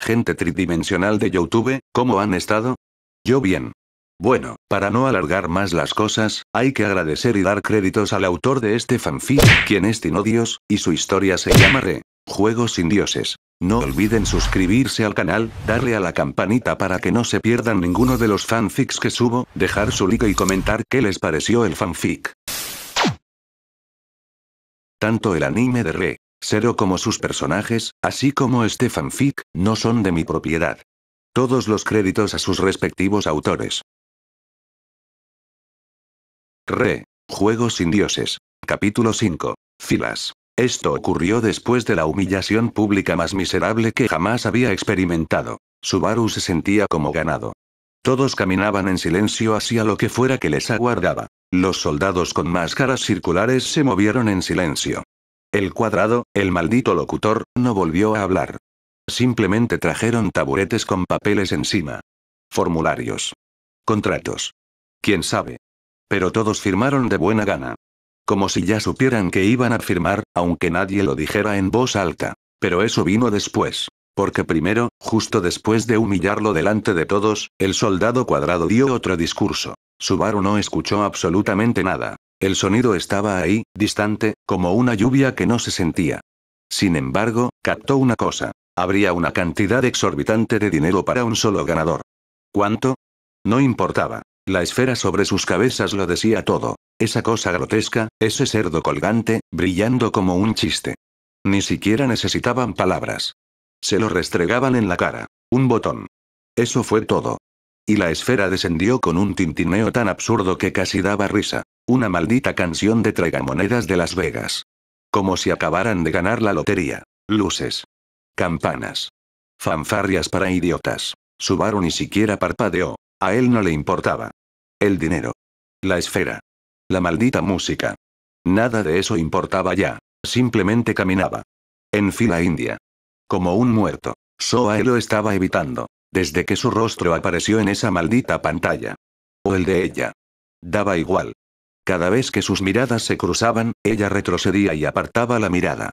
Gente tridimensional de YouTube, ¿cómo han estado? Yo bien. Bueno, para no alargar más las cosas, hay que agradecer y dar créditos al autor de este fanfic, quien es Tinodios, y su historia se llama Juegos sin dioses. No olviden suscribirse al canal, darle a la campanita para que no se pierdan ninguno de los fanfics que subo, dejar su like y comentar qué les pareció el fanfic. Tanto el anime de Zero como sus personajes, así como este fanfic, no son de mi propiedad. Todos los créditos a sus respectivos autores. Juegos sin dioses. Capítulo 5. Filas. Esto ocurrió después de la humillación pública más miserable que jamás había experimentado. Subaru se sentía como ganado. Todos caminaban en silencio hacia lo que fuera que les aguardaba. Los soldados con máscaras circulares se movieron en silencio. El cuadrado, el maldito locutor, no volvió a hablar. Simplemente trajeron taburetes con papeles encima. Formularios. Contratos. ¿Quién sabe? Pero todos firmaron de buena gana. Como si ya supieran que iban a firmar, aunque nadie lo dijera en voz alta. Pero eso vino después. Porque primero, justo después de humillarlo delante de todos, el soldado cuadrado dio otro discurso. Subaru no escuchó absolutamente nada. El sonido estaba ahí, distante, como una lluvia que no se sentía. Sin embargo, captó una cosa. Habría una cantidad exorbitante de dinero para un solo ganador. ¿Cuánto? No importaba. La esfera sobre sus cabezas lo decía todo. Esa cosa grotesca, ese cerdo colgante, brillando como un chiste. Ni siquiera necesitaban palabras. Se lo restregaban en la cara. Un botón. Eso fue todo. Y la esfera descendió con un tintineo tan absurdo que casi daba risa. Una maldita canción de tragamonedas de Las Vegas. Como si acabaran de ganar la lotería. Luces. Campanas. Fanfarrias para idiotas. Subaru ni siquiera parpadeó. A él no le importaba. El dinero. La esfera. La maldita música. Nada de eso importaba ya. Simplemente caminaba. En fila india. Como un muerto. Soae lo estaba evitando. Desde que su rostro apareció en esa maldita pantalla. O el de ella. Daba igual. Cada vez que sus miradas se cruzaban, ella retrocedía y apartaba la mirada.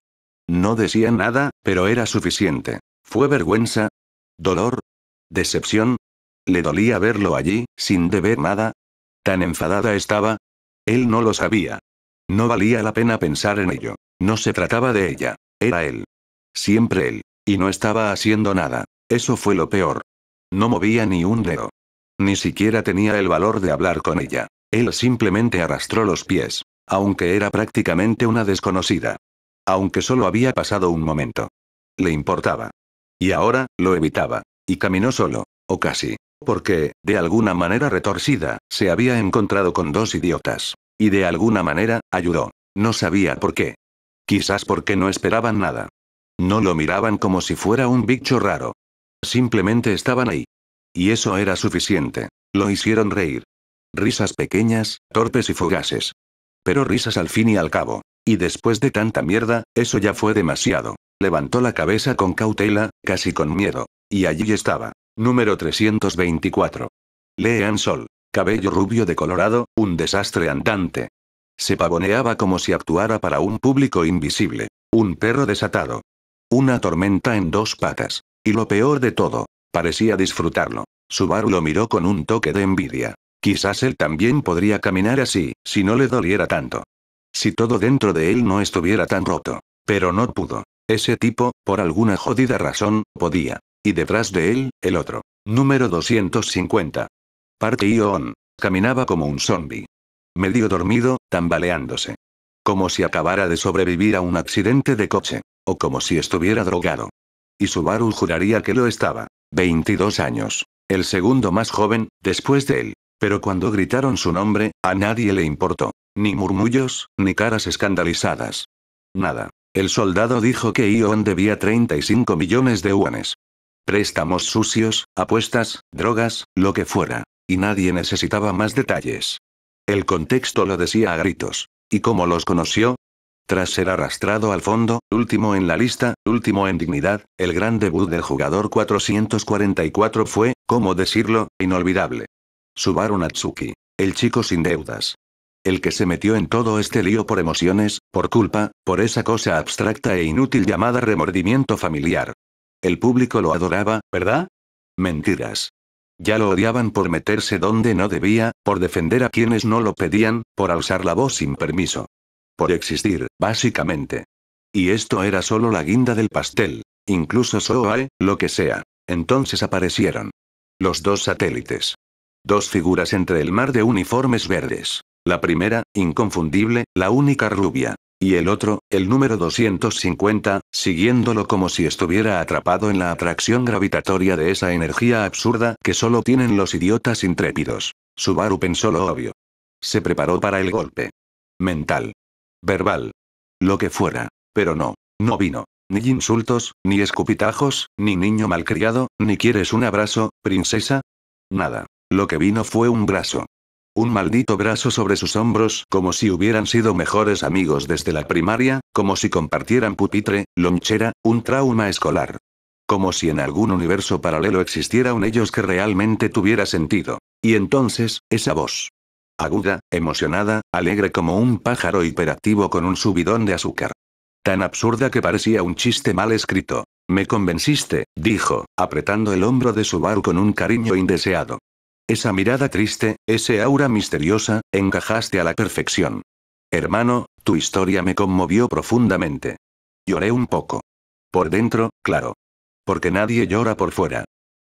No decía nada, pero era suficiente. ¿Fue vergüenza? ¿Dolor? ¿Decepción? ¿Le dolía verlo allí, sin deber nada? ¿Tan enfadada estaba? Él no lo sabía. No valía la pena pensar en ello. No se trataba de ella. Era él. Siempre él. Y no estaba haciendo nada. Eso fue lo peor. No movía ni un dedo. Ni siquiera tenía el valor de hablar con ella. Él simplemente arrastró los pies. Aunque era prácticamente una desconocida. Aunque solo había pasado un momento. Le importaba. Y ahora, lo evitaba. Y caminó solo. O casi. Porque, de alguna manera retorcida, se había encontrado con dos idiotas. Y de alguna manera, ayudó. No sabía por qué. Quizás porque no esperaban nada. No lo miraban como si fuera un bicho raro. Simplemente estaban ahí. Y eso era suficiente. Lo hicieron reír. Risas pequeñas, torpes y fugaces. Pero risas al fin y al cabo. Y después de tanta mierda, eso ya fue demasiado. Levantó la cabeza con cautela, casi con miedo. Y allí estaba. Número 324. Lean Sol. Cabello rubio de colorado, un desastre andante. Se pavoneaba como si actuara para un público invisible. Un perro desatado. Una tormenta en dos patas. Y lo peor de todo, parecía disfrutarlo. Subaru lo miró con un toque de envidia. Quizás él también podría caminar así, si no le doliera tanto. Si todo dentro de él no estuviera tan roto. Pero no pudo. Ese tipo, por alguna jodida razón, podía. Y detrás de él, el otro. Número 250. Park Hyo-on. Caminaba como un zombie. Medio dormido, tambaleándose. Como si acabara de sobrevivir a un accidente de coche. O como si estuviera drogado. Y Subaru juraría que lo estaba. 22 años. El segundo más joven, después de él. Pero cuando gritaron su nombre, a nadie le importó. Ni murmullos, ni caras escandalizadas. Nada. El soldado dijo que Hyo-on debía 35 millones de yuanes. Préstamos sucios, apuestas, drogas, lo que fuera. Y nadie necesitaba más detalles. El contexto lo decía a gritos. ¿Y cómo los conoció? Tras ser arrastrado al fondo, último en la lista, último en dignidad, el gran debut del jugador 444 fue, ¿cómo decirlo?, inolvidable. Subaru Natsuki. El chico sin deudas. El que se metió en todo este lío por emociones, por culpa, por esa cosa abstracta e inútil llamada remordimiento familiar. El público lo adoraba, ¿verdad? Mentiras. Ya lo odiaban por meterse donde no debía, por defender a quienes no lo pedían, por alzar la voz sin permiso. Por existir, básicamente. Y esto era solo la guinda del pastel. Incluso Soae, lo que sea. Entonces aparecieron. Los dos satélites. Dos figuras entre el mar de uniformes verdes. La primera, inconfundible, la única rubia. Y el otro, el número 250, siguiéndolo como si estuviera atrapado en la atracción gravitatoria de esa energía absurda que solo tienen los idiotas intrépidos. Subaru pensó lo obvio. Se preparó para el golpe. Mental. Verbal. Lo que fuera. Pero no vino. Ni insultos, ni escupitajos, ni niño malcriado, ni ¿quieres un abrazo, princesa? Nada. Lo que vino fue un brazo. Un maldito brazo sobre sus hombros, como si hubieran sido mejores amigos desde la primaria, como si compartieran pupitre, lonchera, un trauma escolar. Como si en algún universo paralelo existiera un ellos que realmente tuviera sentido. Y entonces, esa voz. Aguda, emocionada, alegre como un pájaro hiperactivo con un subidón de azúcar. Tan absurda que parecía un chiste mal escrito. Me convenciste, dijo, apretando el hombro de Subaru con un cariño indeseado. Esa mirada triste, ese aura misteriosa, encajaste a la perfección. Hermano, tu historia me conmovió profundamente. Lloré un poco. Por dentro, claro. Porque nadie llora por fuera.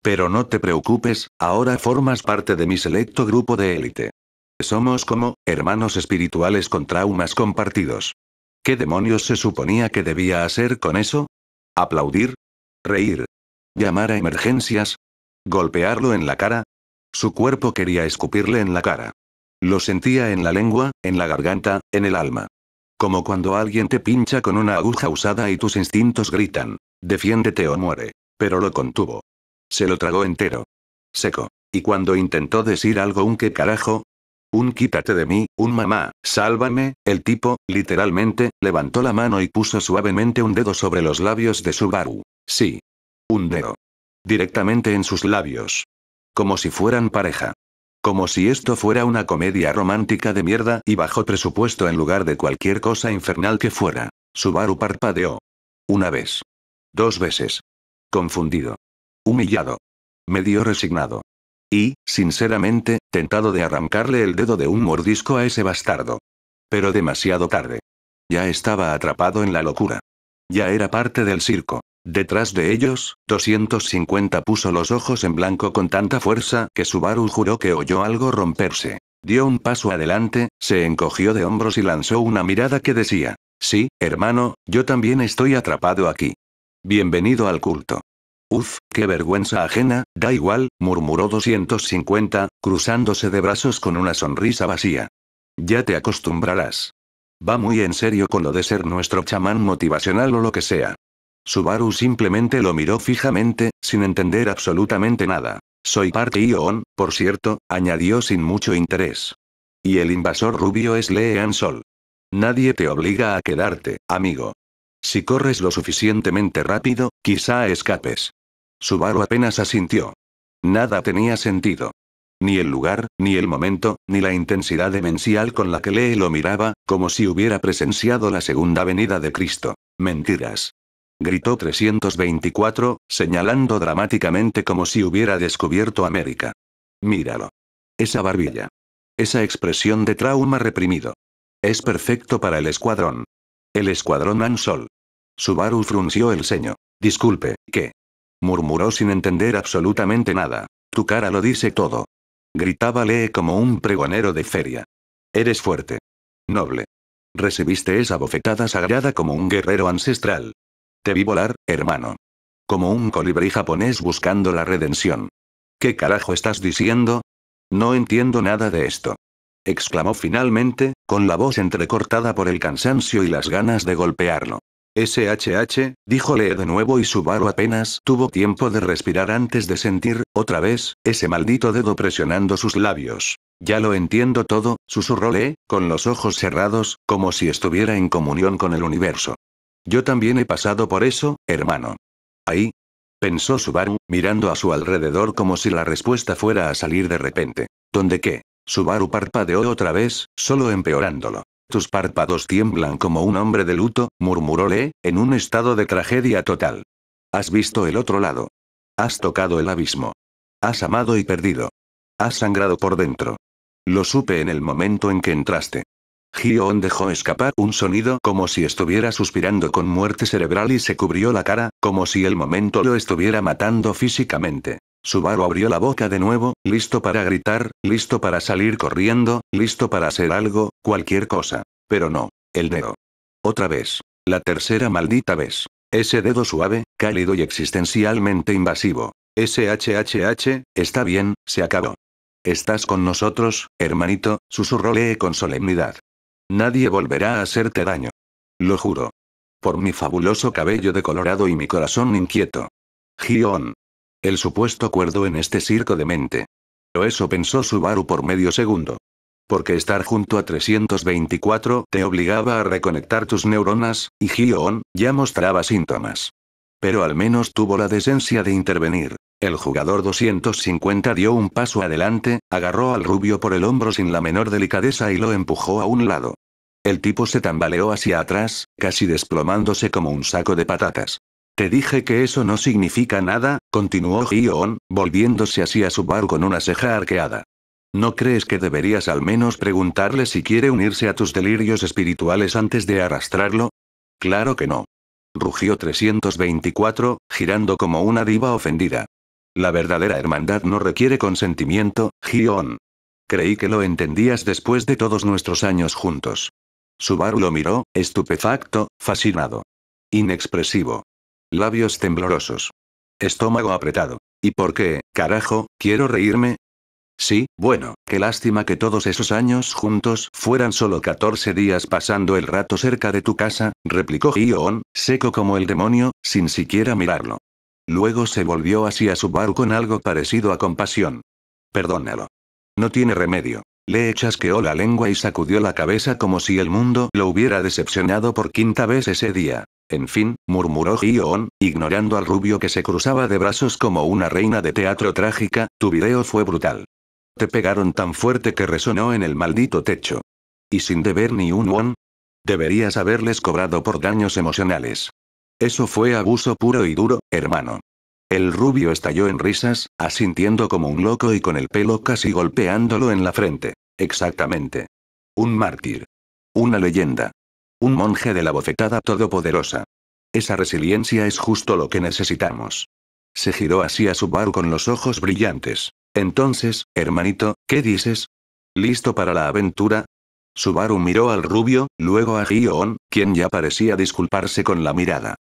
Pero no te preocupes, ahora formas parte de mi selecto grupo de élite. Somos como, hermanos espirituales con traumas compartidos. ¿Qué demonios se suponía que debía hacer con eso? ¿Aplaudir? ¿Reír? ¿Llamar a emergencias? ¿Golpearlo en la cara? Su cuerpo quería escupirle en la cara. Lo sentía en la lengua, en la garganta, en el alma. Como cuando alguien te pincha con una aguja usada y tus instintos gritan, defiéndete o muere. Pero lo contuvo. Se lo tragó entero. Seco. Y cuando intentó decir algo, un qué carajo, un quítate de mí, un mamá, sálvame, el tipo, literalmente, levantó la mano y puso suavemente un dedo sobre los labios de Subaru. Sí. Un dedo. Directamente en sus labios. Como si fueran pareja. Como si esto fuera una comedia romántica de mierda y bajo presupuesto en lugar de cualquier cosa infernal que fuera. Subaru parpadeó. Una vez. Dos veces. Confundido. Humillado. Medio resignado. Y, sinceramente, tentado de arrancarle el dedo de un mordisco a ese bastardo. Pero demasiado tarde. Ya estaba atrapado en la locura. Ya era parte del circo. Detrás de ellos, 250 puso los ojos en blanco con tanta fuerza que Subaru juró que oyó algo romperse. Dio un paso adelante, se encogió de hombros y lanzó una mirada que decía, sí, hermano, yo también estoy atrapado aquí. Bienvenido al culto. Uf, qué vergüenza ajena, da igual, murmuró 250, cruzándose de brazos con una sonrisa vacía. Ya te acostumbrarás. Va muy en serio con lo de ser nuestro chamán motivacional o lo que sea. Subaru simplemente lo miró fijamente, sin entender absolutamente nada. Soy parte Ion, por cierto, añadió sin mucho interés. Y el invasor rubio es Leean Sol. Nadie te obliga a quedarte, amigo. Si corres lo suficientemente rápido, quizá escapes. Subaru apenas asintió. Nada tenía sentido. Ni el lugar, ni el momento, ni la intensidad demencial con la que Lee lo miraba, como si hubiera presenciado la segunda venida de Cristo. Mentiras. Gritó 324, señalando dramáticamente como si hubiera descubierto América. Míralo. Esa barbilla. Esa expresión de trauma reprimido. Es perfecto para el escuadrón. El escuadrón Ansol. Subaru frunció el ceño. Disculpe, ¿qué? Murmuró sin entender absolutamente nada. Tu cara lo dice todo. Gritaba Lee como un pregonero de feria. Eres fuerte. Noble. Recibiste esa bofetada sagrada como un guerrero ancestral. Te vi volar, hermano. Como un colibrí japonés buscando la redención. ¿Qué carajo estás diciendo? No entiendo nada de esto. Exclamó finalmente, con la voz entrecortada por el cansancio y las ganas de golpearlo. SHH, dijo Lee de nuevo y Subaru apenas tuvo tiempo de respirar antes de sentir, otra vez, ese maldito dedo presionando sus labios. Ya lo entiendo todo, susurró Lee, con los ojos cerrados, como si estuviera en comunión con el universo. Yo también he pasado por eso, hermano. Ahí. Pensó Subaru, mirando a su alrededor como si la respuesta fuera a salir de repente. ¿Dónde qué? Subaru parpadeó otra vez, solo empeorándolo. Tus párpados tiemblan como un hombre de luto, murmuró Lee, en un estado de tragedia total. Has visto el otro lado. Has tocado el abismo. Has amado y perdido. Has sangrado por dentro. Lo supe en el momento en que entraste. Hyo-on dejó escapar un sonido como si estuviera suspirando con muerte cerebral y se cubrió la cara, como si el momento lo estuviera matando físicamente. Subaru abrió la boca de nuevo, listo para gritar, listo para salir corriendo, listo para hacer algo, cualquier cosa. Pero no. El dedo. Otra vez. La tercera maldita vez. Ese dedo suave, cálido y existencialmente invasivo. SHHH, está bien, se acabó. Estás con nosotros, hermanito, susurró Lee con solemnidad. Nadie volverá a hacerte daño. Lo juro. Por mi fabuloso cabello decolorado y mi corazón inquieto. Hyo-on. El supuesto cuerdo en este circo de mente. O eso pensó Subaru por medio segundo. Porque estar junto a 324 te obligaba a reconectar tus neuronas, y Hyo-on ya mostraba síntomas. Pero al menos tuvo la decencia de intervenir. El jugador 250 dio un paso adelante, agarró al rubio por el hombro sin la menor delicadeza y lo empujó a un lado. El tipo se tambaleó hacia atrás, casi desplomándose como un saco de patatas. Te dije que eso no significa nada, continuó Hyo-on, volviéndose hacia Subaru con una ceja arqueada. ¿No crees que deberías al menos preguntarle si quiere unirse a tus delirios espirituales antes de arrastrarlo? Claro que no. Rugió 324, girando como una diva ofendida. La verdadera hermandad no requiere consentimiento, Hyo-on. Creí que lo entendías después de todos nuestros años juntos. Subaru lo miró, estupefacto, fascinado. Inexpresivo. Labios temblorosos. Estómago apretado. ¿Y por qué, carajo, quiero reírme? Sí, bueno, qué lástima que todos esos años juntos fueran solo 14 días pasando el rato cerca de tu casa, replicó Hyo-on, seco como el demonio, sin siquiera mirarlo. Luego se volvió hacia Subaru con algo parecido a compasión. Perdónalo. No tiene remedio. Le chasqueó la lengua y sacudió la cabeza como si el mundo lo hubiera decepcionado por quinta vez ese día. En fin, murmuró Hyo-on, ignorando al rubio que se cruzaba de brazos como una reina de teatro trágica, tu video fue brutal. Te pegaron tan fuerte que resonó en el maldito techo. ¿Y sin deber ni un won? Deberías haberles cobrado por daños emocionales. Eso fue abuso puro y duro, hermano. El rubio estalló en risas, asintiendo como un loco y con el pelo casi golpeándolo en la frente. Exactamente. Un mártir. Una leyenda. Un monje de la bofetada todopoderosa. Esa resiliencia es justo lo que necesitamos. Se giró hacia Subaru con los ojos brillantes. Entonces, hermanito, ¿qué dices? ¿Listo para la aventura? Subaru miró al rubio, luego a Hyo-on, quien ya parecía disculparse con la mirada.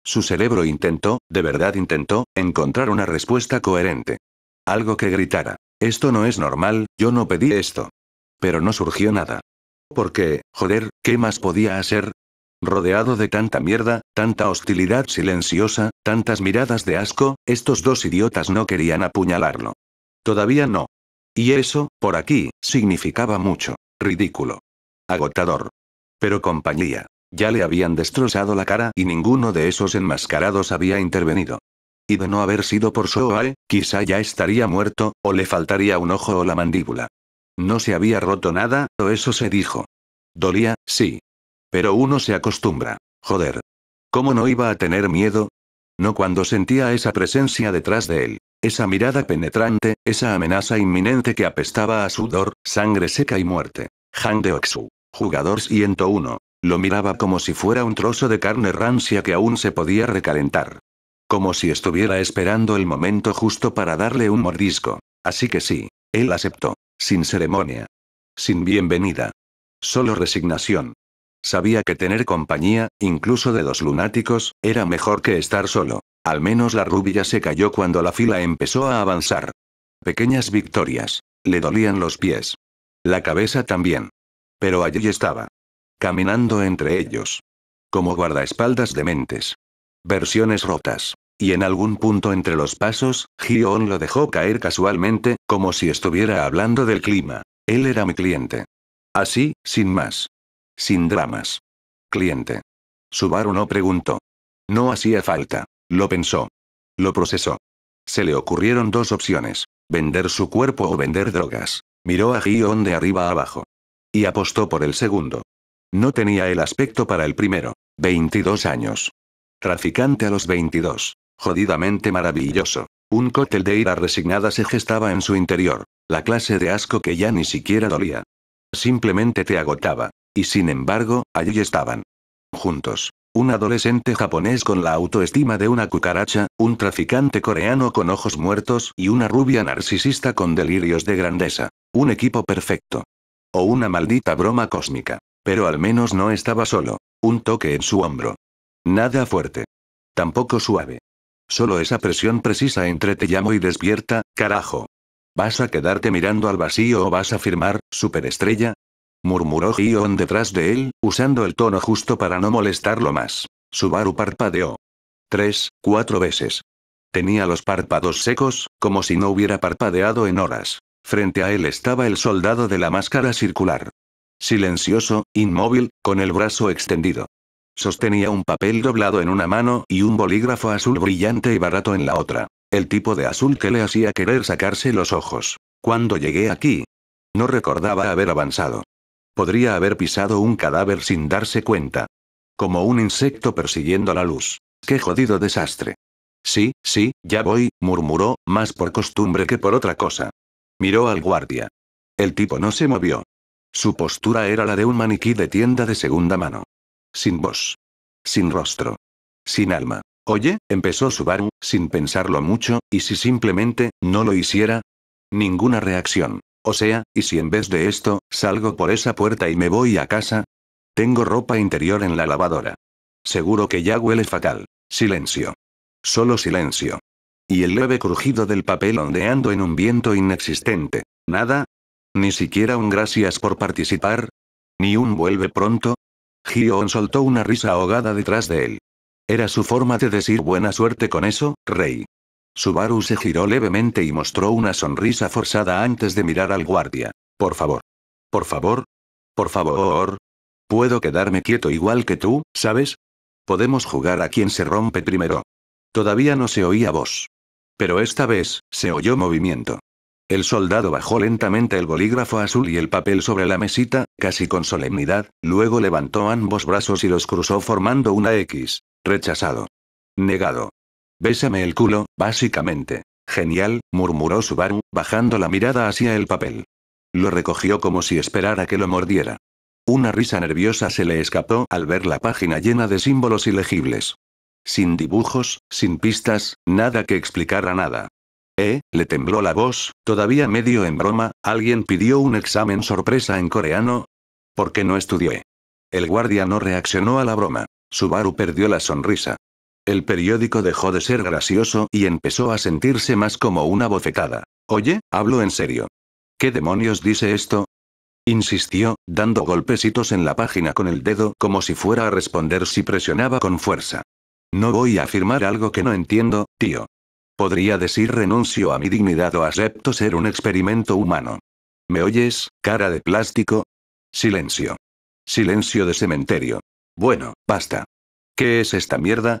Su cerebro intentó, de verdad intentó, encontrar una respuesta coherente. Algo que gritara. Esto no es normal, yo no pedí esto. Pero no surgió nada. Porque, joder, ¿qué más podía hacer? Rodeado de tanta mierda, tanta hostilidad silenciosa, tantas miradas de asco, estos dos idiotas no querían apuñalarlo. Todavía no. Y eso, por aquí, significaba mucho. Ridículo. Agotador. Pero compañía. Ya le habían destrozado la cara y ninguno de esos enmascarados había intervenido. Y de no haber sido por Shoae, quizá ya estaría muerto, o le faltaría un ojo o la mandíbula. No se había roto nada, o eso se dijo. Dolía, sí. Pero uno se acostumbra. Joder. ¿Cómo no iba a tener miedo? No cuando sentía esa presencia detrás de él. Esa mirada penetrante, esa amenaza inminente que apestaba a sudor, sangre seca y muerte. Han Deok-su. Jugador 101. Lo miraba como si fuera un trozo de carne rancia que aún se podía recalentar. Como si estuviera esperando el momento justo para darle un mordisco. Así que sí. Él aceptó. Sin ceremonia. Sin bienvenida. Solo resignación. Sabía que tener compañía, incluso de dos lunáticos, era mejor que estar solo. Al menos la rubia se cayó cuando la fila empezó a avanzar. Pequeñas victorias. Le dolían los pies. La cabeza también. Pero allí estaba. Caminando entre ellos. Como guardaespaldas de mentes. Versiones rotas. Y en algún punto entre los pasos, Hyo-on lo dejó caer casualmente, como si estuviera hablando del clima. Él era mi cliente. Así, sin más. Sin dramas. Cliente. Subaru no preguntó. No hacía falta. Lo pensó. Lo procesó. Se le ocurrieron dos opciones. Vender su cuerpo o vender drogas. Miró a Hyo-on de arriba a abajo. Y apostó por el segundo. No tenía el aspecto para el primero. 22 años. Traficante a los 22. Jodidamente maravilloso. Un cóctel de ira resignada se gestaba en su interior. La clase de asco que ya ni siquiera dolía. Simplemente te agotaba. Y sin embargo, allí estaban. Juntos. Un adolescente japonés con la autoestima de una cucaracha, un traficante coreano con ojos muertos y una rubia narcisista con delirios de grandeza. Un equipo perfecto. O una maldita broma cósmica. Pero al menos no estaba solo. Un toque en su hombro. Nada fuerte. Tampoco suave. Solo esa presión precisa entre te llamo y despierta, carajo. ¿Vas a quedarte mirando al vacío o vas a firmar, superestrella? Murmuró Gion detrás de él, usando el tono justo para no molestarlo más. Subaru parpadeó. 3, 4 veces. Tenía los párpados secos, como si no hubiera parpadeado en horas. Frente a él estaba el soldado de la máscara circular. Silencioso, inmóvil, con el brazo extendido. Sostenía un papel doblado en una mano y un bolígrafo azul brillante y barato en la otra. El tipo de azul que le hacía querer sacarse los ojos. Cuando llegué aquí, no recordaba haber avanzado. Podría haber pisado un cadáver sin darse cuenta. Como un insecto persiguiendo la luz. ¡Qué jodido desastre! Sí, sí, ya voy, murmuró, más por costumbre que por otra cosa. Miró al guardia. El tipo no se movió. Su postura era la de un maniquí de tienda de segunda mano. Sin voz. Sin rostro. Sin alma. Oye, empezó Subaru, sin pensarlo mucho, ¿y si simplemente, no lo hiciera? Ninguna reacción. O sea, ¿y si en vez de esto, salgo por esa puerta y me voy a casa? Tengo ropa interior en la lavadora. Seguro que ya huele fatal. Silencio. Solo silencio. Y el leve crujido del papel ondeando en un viento inexistente. ¿Nada? ¿Ni siquiera un gracias por participar? ¿Ni un vuelve pronto? Gion soltó una risa ahogada detrás de él. Era su forma de decir buena suerte con eso, rey. Subaru se giró levemente y mostró una sonrisa forzada antes de mirar al guardia. Por favor. Por favor. Por favor. Puedo quedarme quieto igual que tú, ¿sabes? Podemos jugar a quien se rompe primero. Todavía no se oía voz. Pero esta vez, se oyó movimiento. El soldado bajó lentamente el bolígrafo azul y el papel sobre la mesita, casi con solemnidad, luego levantó ambos brazos y los cruzó formando una X. Rechazado. Negado. Bésame el culo, básicamente. Genial, murmuró Subaru, bajando la mirada hacia el papel. Lo recogió como si esperara que lo mordiera. Una risa nerviosa se le escapó al ver la página llena de símbolos ilegibles. Sin dibujos, sin pistas, nada que explicara nada. Le tembló la voz, todavía medio en broma, ¿alguien pidió un examen sorpresa en coreano? ¿Por qué no estudié? El guardia no reaccionó a la broma. Subaru perdió la sonrisa. El periódico dejó de ser gracioso y empezó a sentirse más como una bofetada. Oye, hablo en serio. ¿Qué demonios dice esto? Insistió, dando golpecitos en la página con el dedo como si fuera a responder si presionaba con fuerza. No voy a afirmar algo que no entiendo, tío. Podría decir renuncio a mi dignidad o acepto ser un experimento humano. ¿Me oyes, cara de plástico? Silencio. Silencio de cementerio. Bueno, basta. ¿Qué es esta mierda?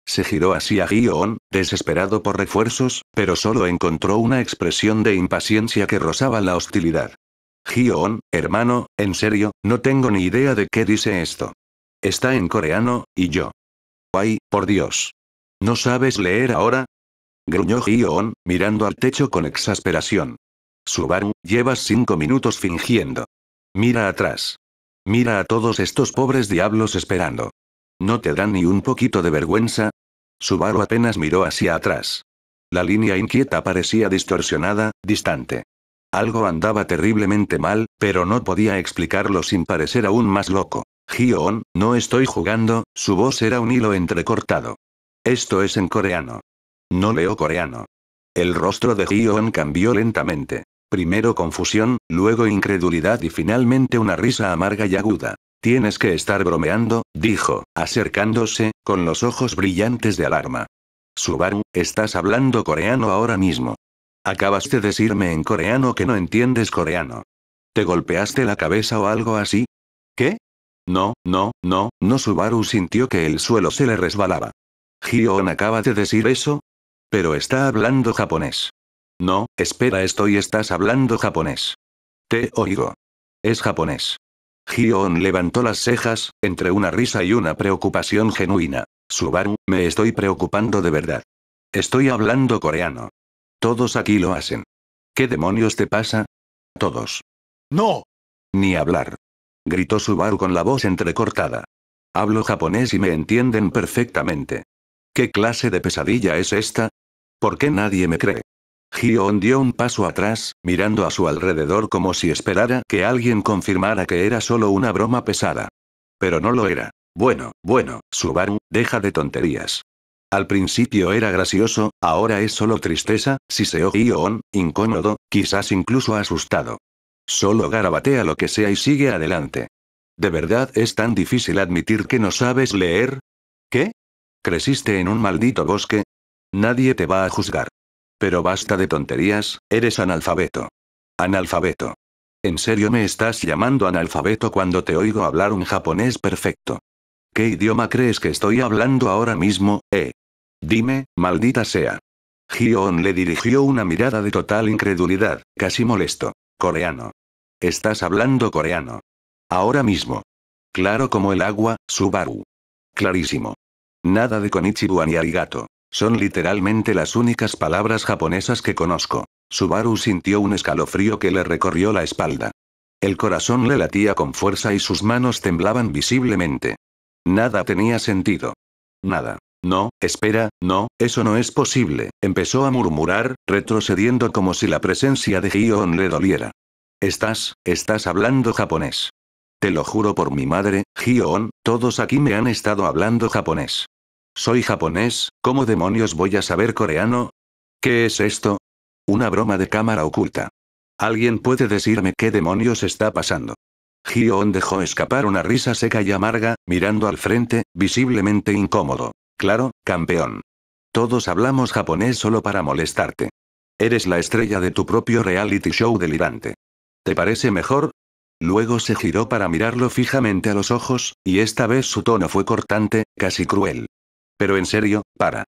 Se giró hacia Gion, desesperado por refuerzos, pero solo encontró una expresión de impaciencia que rozaba la hostilidad. Gion, hermano, en serio, no tengo ni idea de qué dice esto. Está en coreano, y yo. ¡Ay, por Dios! ¿No sabes leer ahora? Gruñó Gion, mirando al techo con exasperación. Subaru, llevas 5 minutos fingiendo. Mira atrás. Mira a todos estos pobres diablos esperando. ¿No te da ni un poquito de vergüenza? Subaru apenas miró hacia atrás. La línea inquieta parecía distorsionada, distante. Algo andaba terriblemente mal, pero no podía explicarlo sin parecer aún más loco. Gion, no estoy jugando, su voz era un hilo entrecortado. Esto es en coreano. No leo coreano. El rostro de Gion cambió lentamente. Primero confusión, luego incredulidad y finalmente una risa amarga y aguda. Tienes que estar bromeando, dijo, acercándose, con los ojos brillantes de alarma. Subaru, estás hablando coreano ahora mismo. Acabas de decirme en coreano que no entiendes coreano. ¿Te golpeaste la cabeza o algo así? ¿Qué? No, Subaru sintió que el suelo se le resbalaba. ¿Gion acaba de decir eso? Pero está hablando japonés. No, espera, estás hablando japonés. Te oigo. Es japonés. Gion levantó las cejas, entre una risa y una preocupación genuina. Subaru, me estoy preocupando de verdad. Estoy hablando coreano. Todos aquí lo hacen. ¿Qué demonios te pasa? Todos. ¡No! Ni hablar. Gritó Subaru con la voz entrecortada. Hablo japonés y me entienden perfectamente. ¿Qué clase de pesadilla es esta? ¿Por qué nadie me cree? Hyo-on dio un paso atrás, mirando a su alrededor como si esperara que alguien confirmara que era solo una broma pesada. Pero no lo era. Bueno, Subaru, deja de tonterías. Al principio era gracioso, ahora es solo tristeza, siseó Hyo-on, incómodo, quizás incluso asustado. Solo garabatea lo que sea y sigue adelante. ¿De verdad es tan difícil admitir que no sabes leer? ¿Qué? ¿Creciste en un maldito bosque? Nadie te va a juzgar. Pero basta de tonterías, eres analfabeto. Analfabeto. ¿En serio me estás llamando analfabeto cuando te oigo hablar un japonés perfecto? ¿Qué idioma crees que estoy hablando ahora mismo, Dime, maldita sea. Hyo-on le dirigió una mirada de total incredulidad, casi molesto. Coreano. Estás hablando coreano. Ahora mismo. Claro como el agua, Subaru. Clarísimo. Nada de konnichiwa ni arigato. Son literalmente las únicas palabras japonesas que conozco. Subaru sintió un escalofrío que le recorrió la espalda. El corazón le latía con fuerza y sus manos temblaban visiblemente. Nada tenía sentido. Nada. No, espera, no, eso no es posible, empezó a murmurar, retrocediendo como si la presencia de Hyo-on le doliera. Estás hablando japonés. Te lo juro por mi madre, Hyo-on, todos aquí me han estado hablando japonés. Soy japonés, ¿cómo demonios voy a saber coreano? ¿Qué es esto? Una broma de cámara oculta. ¿Alguien puede decirme qué demonios está pasando? Hyo-on dejó escapar una risa seca y amarga, mirando al frente, visiblemente incómodo. Claro, campeón. Todos hablamos japonés solo para molestarte. Eres la estrella de tu propio reality show delirante. ¿Te parece mejor? Luego se giró para mirarlo fijamente a los ojos, y esta vez su tono fue cortante, casi cruel. Pero en serio, para.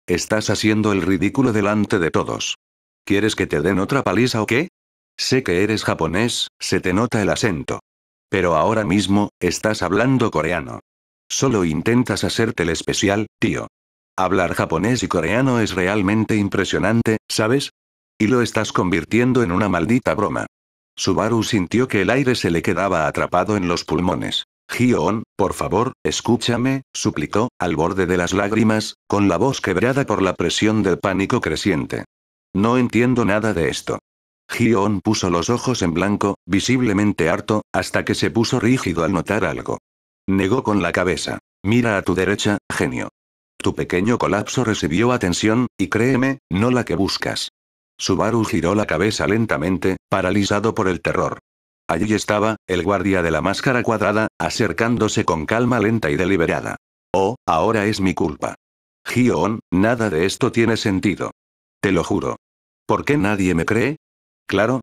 Estás haciendo el ridículo delante de todos. ¿Quieres que te den otra paliza o qué? Sé que eres japonés, se te nota el acento. Pero ahora mismo, estás hablando coreano. Solo intentas hacerte el especial, tío. Hablar japonés y coreano es realmente impresionante, ¿sabes? Y lo estás convirtiendo en una maldita broma. Subaru sintió que el aire se le quedaba atrapado en los pulmones. Hyo-on, por favor, escúchame, suplicó, al borde de las lágrimas, con la voz quebrada por la presión del pánico creciente. No entiendo nada de esto. Hyo-on puso los ojos en blanco, visiblemente harto, hasta que se puso rígido al notar algo. Negó con la cabeza. Mira a tu derecha, genio. Tu pequeño colapso recibió atención, y créeme, no la que buscas. Subaru giró la cabeza lentamente, paralizado por el terror. Allí estaba, el guardia de la máscara cuadrada, acercándose con calma lenta y deliberada. Oh, ahora es mi culpa. Hyo-on, nada de esto tiene sentido. Te lo juro. ¿Por qué nadie me cree? Claro,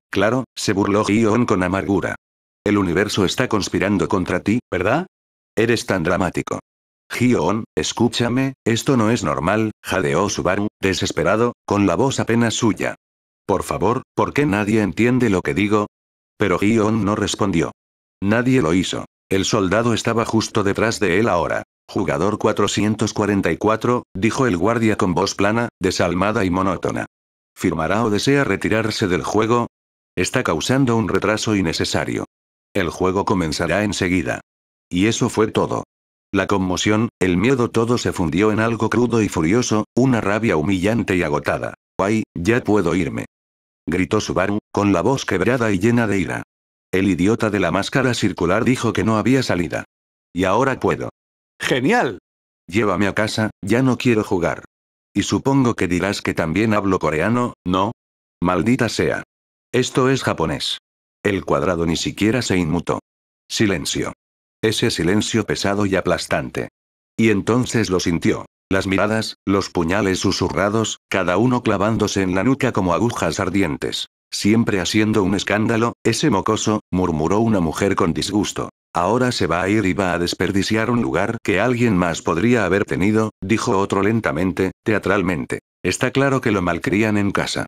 se burló Hyo-on con amargura. El universo está conspirando contra ti, ¿verdad? Eres tan dramático. Hyo-on, escúchame, esto no es normal, jadeó Subaru, desesperado, con la voz apenas suya. Por favor, ¿por qué nadie entiende lo que digo? Pero Hyo-on no respondió. Nadie lo hizo. El soldado estaba justo detrás de él ahora. Jugador 444, dijo el guardia con voz plana, desalmada y monótona. ¿Firmará o desea retirarse del juego? Está causando un retraso innecesario. El juego comenzará enseguida. Y eso fue todo. La conmoción, el miedo, todo se fundió en algo crudo y furioso, una rabia humillante y agotada. ¡Ay, ya puedo irme! Gritó Subaru, con la voz quebrada y llena de ira. El idiota de la máscara circular dijo que no había salida. Y ahora puedo. ¡Genial! Llévame a casa, ya no quiero jugar. Y supongo que dirás que también hablo coreano, ¿no? Maldita sea. Esto es japonés. El cuadrado ni siquiera se inmutó. Silencio. Ese silencio pesado y aplastante. Y entonces lo sintió. Las miradas, los puñales susurrados, cada uno clavándose en la nuca como agujas ardientes. Siempre haciendo un escándalo, ese mocoso, murmuró una mujer con disgusto. Ahora se va a ir y va a desperdiciar un lugar que alguien más podría haber tenido, dijo otro lentamente, teatralmente. Está claro que lo malcrían en casa.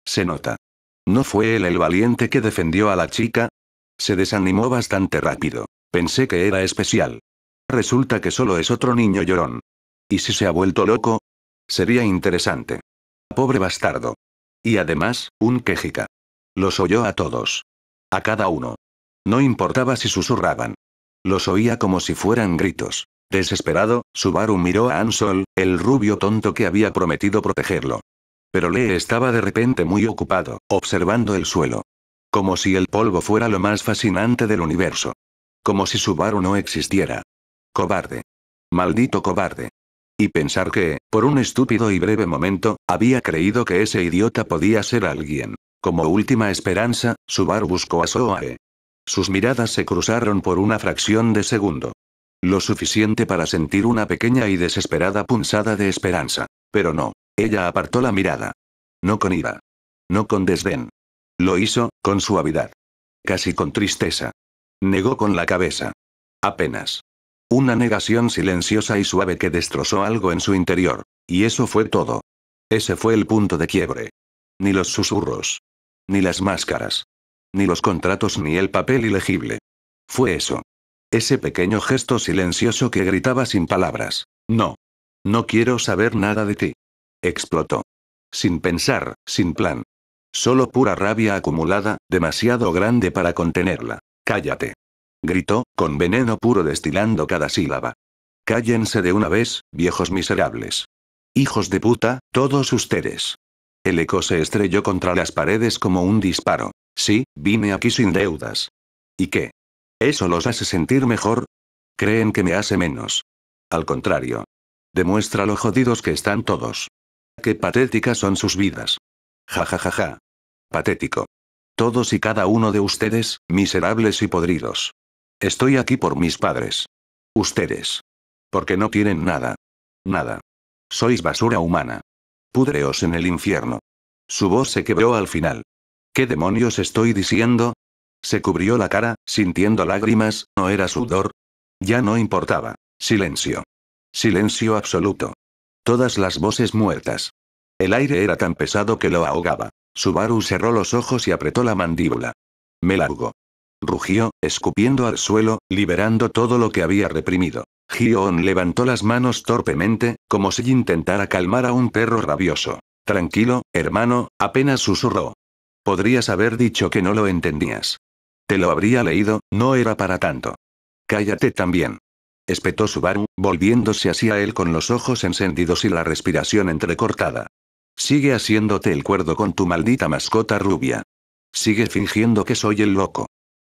Se nota. ¿No fue él el valiente que defendió a la chica? Se desanimó bastante rápido. Pensé que era especial. Resulta que solo es otro niño llorón. ¿Y si se ha vuelto loco? Sería interesante. Pobre bastardo. Y además, un quejica. Los oyó a todos. A cada uno. No importaba si susurraban. Los oía como si fueran gritos. Desesperado, Subaru miró a Ansol, el rubio tonto que había prometido protegerlo. Pero Lee estaba de repente muy ocupado, observando el suelo. Como si el polvo fuera lo más fascinante del universo. Como si Subaru no existiera. Cobarde. Maldito cobarde. Y pensar que, por un estúpido y breve momento, había creído que ese idiota podía ser alguien. Como última esperanza, Subaru buscó a Soae. Sus miradas se cruzaron por una fracción de segundo. Lo suficiente para sentir una pequeña y desesperada punzada de esperanza. Pero no. Ella apartó la mirada. No con ira. No con desdén. Lo hizo, con suavidad. Casi con tristeza. Negó con la cabeza. Apenas. Una negación silenciosa y suave que destrozó algo en su interior. Y eso fue todo. Ese fue el punto de quiebre. Ni los susurros. Ni las máscaras. Ni los contratos ni el papel ilegible. Fue eso. Ese pequeño gesto silencioso que gritaba sin palabras. No. No quiero saber nada de ti. Explotó. Sin pensar, sin plan. Solo pura rabia acumulada, demasiado grande para contenerla. Cállate. Gritó, con veneno puro destilando cada sílaba. Cállense de una vez, viejos miserables. Hijos de puta, todos ustedes. El eco se estrelló contra las paredes como un disparo. Sí, vine aquí sin deudas. ¿Y qué? ¿Eso los hace sentir mejor? ¿Creen que me hace menos? Al contrario. Demuestra lo jodidos que están todos. Qué patéticas son sus vidas. Ja ja ja ja. Patético. Todos y cada uno de ustedes, miserables y podridos. Estoy aquí por mis padres. Ustedes. Porque no tienen nada. Nada. Sois basura humana. Pudreos en el infierno. Su voz se quebró al final. ¿Qué demonios estoy diciendo? Se cubrió la cara, sintiendo lágrimas, ¿no era sudor? Ya no importaba. Silencio. Silencio absoluto. Todas las voces muertas. El aire era tan pesado que lo ahogaba. Subaru cerró los ojos y apretó la mandíbula. Me largo. Rugió, escupiendo al suelo, liberando todo lo que había reprimido. Gion levantó las manos torpemente, como si intentara calmar a un perro rabioso. Tranquilo, hermano, apenas susurró. Podrías haber dicho que no lo entendías. Te lo habría leído, no era para tanto. Cállate también. Espetó Subaru, volviéndose hacia él con los ojos encendidos y la respiración entrecortada. Sigue haciéndote el cuerdo con tu maldita mascota rubia. Sigue fingiendo que soy el loco.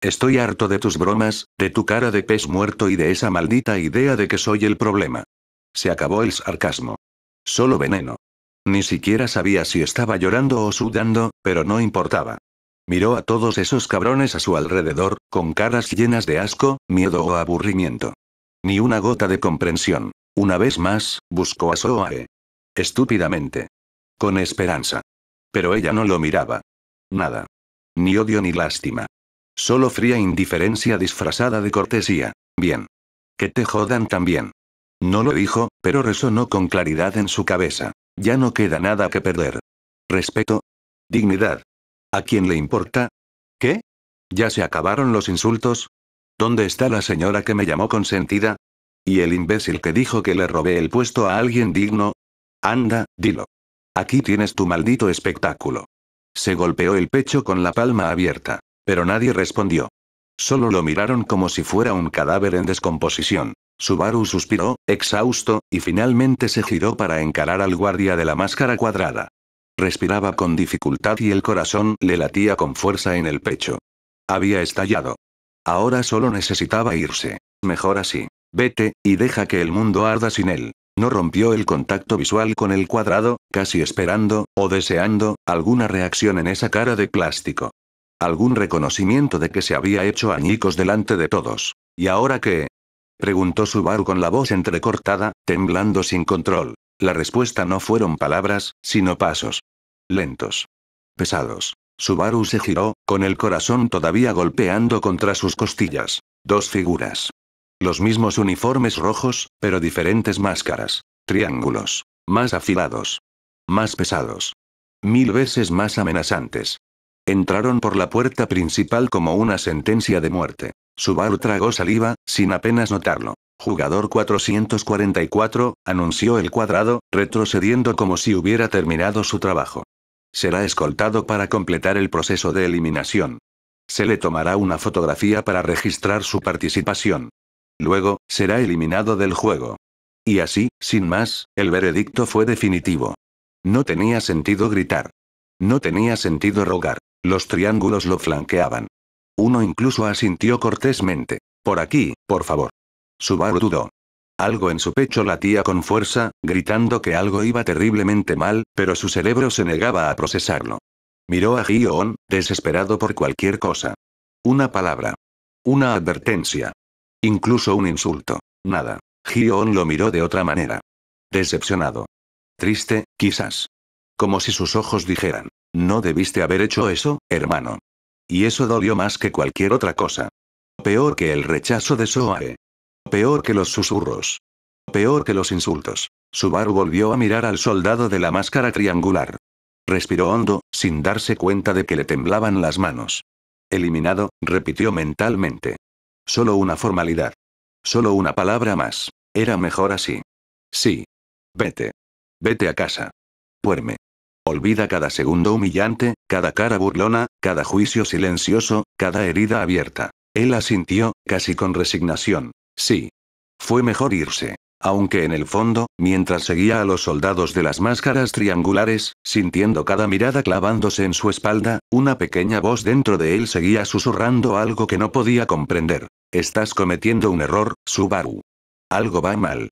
Estoy harto de tus bromas, de tu cara de pez muerto y de esa maldita idea de que soy el problema. Se acabó el sarcasmo. Solo veneno. Ni siquiera sabía si estaba llorando o sudando, pero no importaba. Miró a todos esos cabrones a su alrededor, con caras llenas de asco, miedo o aburrimiento. Ni una gota de comprensión. Una vez más, buscó a Soae. Estúpidamente. Con esperanza. Pero ella no lo miraba. Nada. Ni odio ni lástima. Solo fría indiferencia disfrazada de cortesía. Bien. Que te jodan también. No lo dijo, pero resonó con claridad en su cabeza. Ya no queda nada que perder. Respeto. Dignidad. ¿A quién le importa? ¿Qué? ¿Ya se acabaron los insultos? ¿Dónde está la señora que me llamó consentida? ¿Y el imbécil que dijo que le robé el puesto a alguien digno? Anda, dilo. Aquí tienes tu maldito espectáculo. Se golpeó el pecho con la palma abierta. Pero nadie respondió. Solo lo miraron como si fuera un cadáver en descomposición. Subaru suspiró, exhausto, y finalmente se giró para encarar al guardia de la máscara cuadrada. Respiraba con dificultad y el corazón le latía con fuerza en el pecho. Había estallado. Ahora solo necesitaba irse. Mejor así. Vete, y deja que el mundo arda sin él. No rompió el contacto visual con el cuadrado, casi esperando, o deseando, alguna reacción en esa cara de plástico. Algún reconocimiento de que se había hecho añicos delante de todos. ¿Y ahora qué? Preguntó Subaru con la voz entrecortada, temblando sin control. La respuesta no fueron palabras, sino pasos. Lentos. Pesados. Subaru se giró, con el corazón todavía golpeando contra sus costillas. Dos figuras. Los mismos uniformes rojos, pero diferentes máscaras. Triángulos. Más afilados. Más pesados. 1000 veces más amenazantes. Entraron por la puerta principal como una sentencia de muerte. Subaru tragó saliva, sin apenas notarlo. Jugador 444, anunció el cuadrado, retrocediendo como si hubiera terminado su trabajo. Será escoltado para completar el proceso de eliminación. Se le tomará una fotografía para registrar su participación. Luego, será eliminado del juego. Y así, sin más, el veredicto fue definitivo. No tenía sentido gritar. No tenía sentido rogar. Los triángulos lo flanqueaban. Uno incluso asintió cortésmente. Por aquí, por favor. Subaru dudó. Algo en su pecho latía con fuerza, gritando que algo iba terriblemente mal, pero su cerebro se negaba a procesarlo. Miró a Hyo-on, desesperado por cualquier cosa. Una palabra. Una advertencia. Incluso un insulto. Nada. Hyo-on lo miró de otra manera. Decepcionado. Triste, quizás. Como si sus ojos dijeran, no debiste haber hecho eso, hermano. Y eso dolió más que cualquier otra cosa. Peor que el rechazo de Soae. Peor que los susurros. Peor que los insultos. Subaru volvió a mirar al soldado de la máscara triangular. Respiró hondo, sin darse cuenta de que le temblaban las manos. Eliminado, repitió mentalmente. Solo una formalidad. Solo una palabra más. Era mejor así. Sí. Vete. Vete a casa. Duerme. Olvida cada segundo humillante, cada cara burlona, cada juicio silencioso, cada herida abierta. Él asintió, casi con resignación. Sí. Fue mejor irse. Aunque en el fondo, mientras seguía a los soldados de las máscaras triangulares, sintiendo cada mirada clavándose en su espalda, una pequeña voz dentro de él seguía susurrando algo que no podía comprender. Estás cometiendo un error, Subaru. Algo va mal.